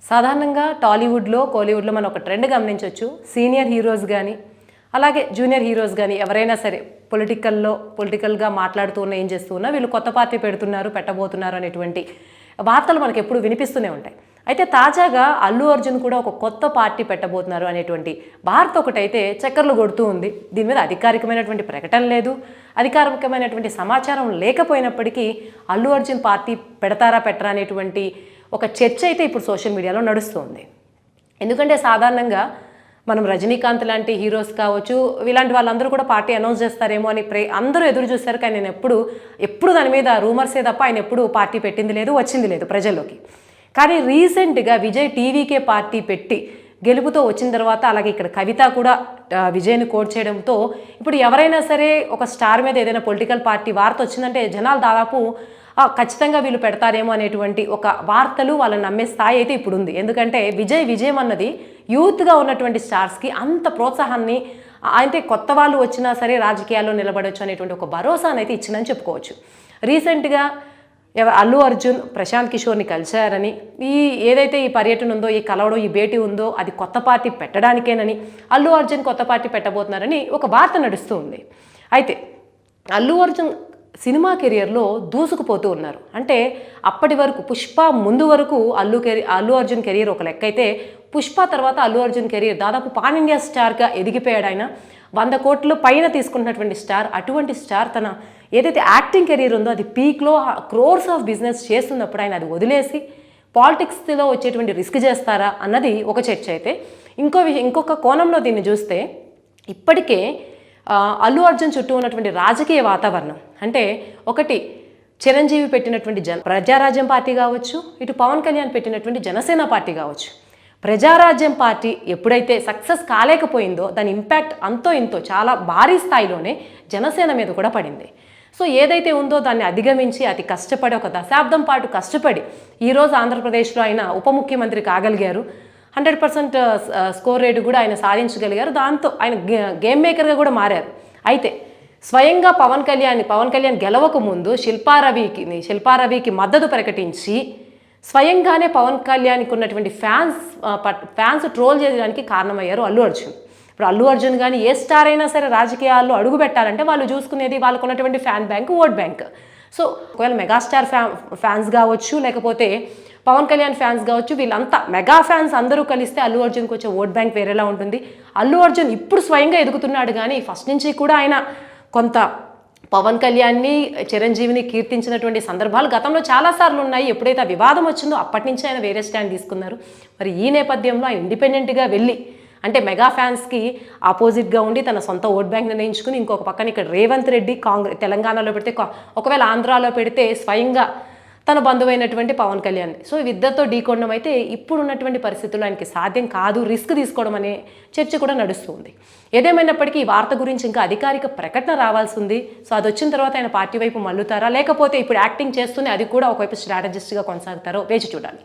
సాధారణంగా టాలీవుడ్లో, కోలీవుడ్లో మనం ఒక ట్రెండ్ గమనించవచ్చు. సీనియర్ హీరోస్ గానీ, అలాగే జూనియర్ హీరోస్ గానీ ఎవరైనా సరే పొలిటికల్‌గా మాట్లాడుతూ ఉన్నా, ఏం చేస్తూ ఉన్నా వీళ్ళు కొత్త పార్టీ పెడుతున్నారు, పెట్టబోతున్నారు అనేటువంటి వార్తలు మనకెప్పుడు వినిపిస్తూనే ఉంటాయి. అయితే తాజాగా అల్లు అర్జున్ కూడా ఒక కొత్త పార్టీ పెట్టబోతున్నారు అనేటువంటి వార్త ఒకటైతే చక్కర్లు కొడుతూ ఉంది. దీని మీద అధికారికమైనటువంటి ప్రకటన లేదు, అధికారికమైనటువంటి సమాచారం లేకపోయినప్పటికీ అల్లు అర్జున్ పార్టీ పెడతారా, పెట్టరా అనేటువంటి ఒక చర్చ అయితే ఇప్పుడు సోషల్ మీడియాలో నడుస్తుంది. ఎందుకంటే సాధారణంగా మనం రజనీకాంత్ లాంటి హీరోస్ కావచ్చు, ఇలాంటి వాళ్ళందరూ కూడా పార్టీ అనౌన్స్ చేస్తారేమో అని అందరూ ఎదురు చూస్తారు. కానీ నేను ఎప్పుడు దాని మీద రూమర్సే తప్ప ఆయన ఎప్పుడు పార్టీ పెట్టింది లేదు, వచ్చింది లేదు ప్రజల్లోకి. కానీ రీసెంట్గా విజయ్ టీవీకే పార్టీ పెట్టి గెలుపుతో వచ్చిన తర్వాత, అలాగే ఇక్కడ కవిత కూడా విజయ్ని కోట్ చేయడంతో ఇప్పుడు ఎవరైనా సరే ఒక స్టార్ మీద ఏదైనా పొలిటికల్ పార్టీ వార్త వచ్చిందంటే జనాలు దాదాపు ఖచ్చితంగా వీళ్ళు పెడతారేమో అనేటువంటి ఒక వార్తలు వాళ్ళని నమ్మే స్థాయి అయితే ఇప్పుడు ఉంది. ఎందుకంటే విజయం అన్నది యూత్గా ఉన్నటువంటి స్టార్స్కి అంత ప్రోత్సాహాన్ని, అంటే కొత్త వాళ్ళు వచ్చినా సరే రాజకీయాల్లో నిలబడవచ్చు అనేటువంటి ఒక భరోసాను అయితే ఇచ్చిందని చెప్పుకోవచ్చు. రీసెంట్గా అల్లు అర్జున్ ప్రశాంత్ కిషోర్ని కలిశారని, ఏదైతే ఈ పర్యటన ఉందో, ఈ కలవడం, ఈ భేటీ ఉందో అది కొత్త పార్టీ పెట్టడానికేనని, అల్లు అర్జున్ కొత్త పార్టీ పెట్టబోతున్నారని ఒక వార్త నడుస్తూ ఉంది. అయితే అల్లు అర్జున్ సినిమా కెరియర్లో దూసుకుపోతూ ఉన్నారు. అంటే అప్పటి వరకు పుష్ప ముందు వరకు అల్లు అర్జున్ కెరియర్ ఒక లెక్క అయితే, పుష్ప తర్వాత అల్లు అర్జున్ కెరియర్ దాదాపు పాన్ ఇండియా స్టార్గా ఎదిగిపోయాడు. ఆయన 100 కోట్ల పైన తీసుకున్నటువంటి స్టార్. అటువంటి స్టార్ తన ఏదైతే యాక్టింగ్ కెరీర్ ఉందో అది పీక్లో క్రోర్స్ ఆఫ్ బిజినెస్ చేస్తున్నప్పుడు ఆయన అది వదిలేసి పాలిటిక్స్లో వచ్చేటువంటి రిస్క్ చేస్తారా అన్నది ఒక చర్చ అయితే, ఇంకొక కోణంలో దీన్ని చూస్తే ఇప్పటికే అల్లు అర్జున్ చుట్టూ ఉన్నటువంటి రాజకీయ వాతావరణం, అంటే ఒకటి చిరంజీవి పెట్టినటువంటి ప్రజారాజ్యం పార్టీ కావచ్చు, ఇటు పవన్ కళ్యాణ్ పెట్టినటువంటి జనసేన పార్టీ కావచ్చు. ప్రజారాజ్యం పార్టీ ఎప్పుడైతే సక్సెస్ కాలేకపోయిందో దాని ఇంపాక్ట్ అంతో ఇంతో చాలా భారీ స్థాయిలోనే జనసేన మీద కూడా పడింది. సో ఏదైతే ఉందో దాన్ని అధిగమించి అతి కష్టపడి ఒక దశాబ్దం పాటు కష్టపడి ఈరోజు ఆంధ్రప్రదేశ్లో ఆయన ఉప ముఖ్యమంత్రి కాగలిగారు. 100% స్కోర్ రేటు కూడా ఆయన సాధించగలిగారు. దాంతో ఆయన గేమ్ మేకర్గా కూడా మారారు. అయితే స్వయంగా పవన్ కళ్యాణ్ గెలవక ముందు శిల్పారవికి మద్దతు ప్రకటించి స్వయంగానే పవన్ కళ్యాణ్కి ఉన్నటువంటి ఫ్యాన్స్ ట్రోల్ చేయడానికి కారణమయ్యారు అల్లు అర్జున్. ఇప్పుడు అల్లు అర్జున్ కానీ ఏ స్టార్ అయినా సరే రాజకీయాల్లో అడుగు పెట్టాలంటే వాళ్ళు చూసుకునేది వాళ్ళకు ఉన్నటువంటి fan bank, vote bank. So ఒకవేళ మెగాస్టార్ ఫ్యాన్స్ కావచ్చు, లేకపోతే పవన్ కళ్యాణ్ ఫ్యాన్స్ కావచ్చు, వీళ్ళంతా మెగా ఫ్యాన్స్ అందరూ కలిస్తే అల్లు అర్జున్కి వచ్చే ఓట్ బ్యాంక్ వేరేలా ఉంటుంది. అల్లు అర్జున్ ఇప్పుడు స్వయంగా ఎదుగుతున్నాడు, కానీ ఫస్ట్ నుంచి కూడా ఆయన కొంత పవన్ కళ్యాణ్ని, చిరంజీవిని కీర్తించినటువంటి సందర్భాలు గతంలో చాలాసార్లు ఉన్నాయి. ఎప్పుడైతే ఆ వివాదం వచ్చిందో అప్పటి నుంచి ఆయన వేరే స్టాండ్ తీసుకున్నారు. మరి ఈ నేపథ్యంలో ఆయన ఇండిపెండెంట్గా వెళ్ళి, అంటే మెగా ఫ్యాన్స్కి ఆపోజిట్గా ఉండి తన సొంత ఓట్ బ్యాంక్ నిర్ణయించుకుని, ఇంకొక పక్కన ఇక్కడ రేవంత్ రెడ్డి తెలంగాణలో పెడితే, ఒకవేళ ఆంధ్రాలో పెడితే స్వయంగా తన బంధువైనటువంటి పవన్ కళ్యాణ్. సో ఇద్దరితో ఢీకొనడం అయితే ఇప్పుడున్నటువంటి పరిస్థితుల్లో ఆయనకి సాధ్యం కాదు, రిస్క్ తీసుకోవడం అనే చర్చ కూడా నడుస్తుంది. ఏదేమైనప్పటికీ ఈ వార్త గురించి ఇంకా అధికారిక ప్రకటన రావాల్సి ఉంది. సో అది వచ్చిన తర్వాత ఆయన పార్టీ వైపు మళ్ళుతారా, లేకపోతే ఇప్పుడు యాక్టింగ్ చేస్తూనే అది కూడా ఒకవైపు స్ట్రాటజిస్ట్గా కొనసాగుతారో వేచి చూడాలి.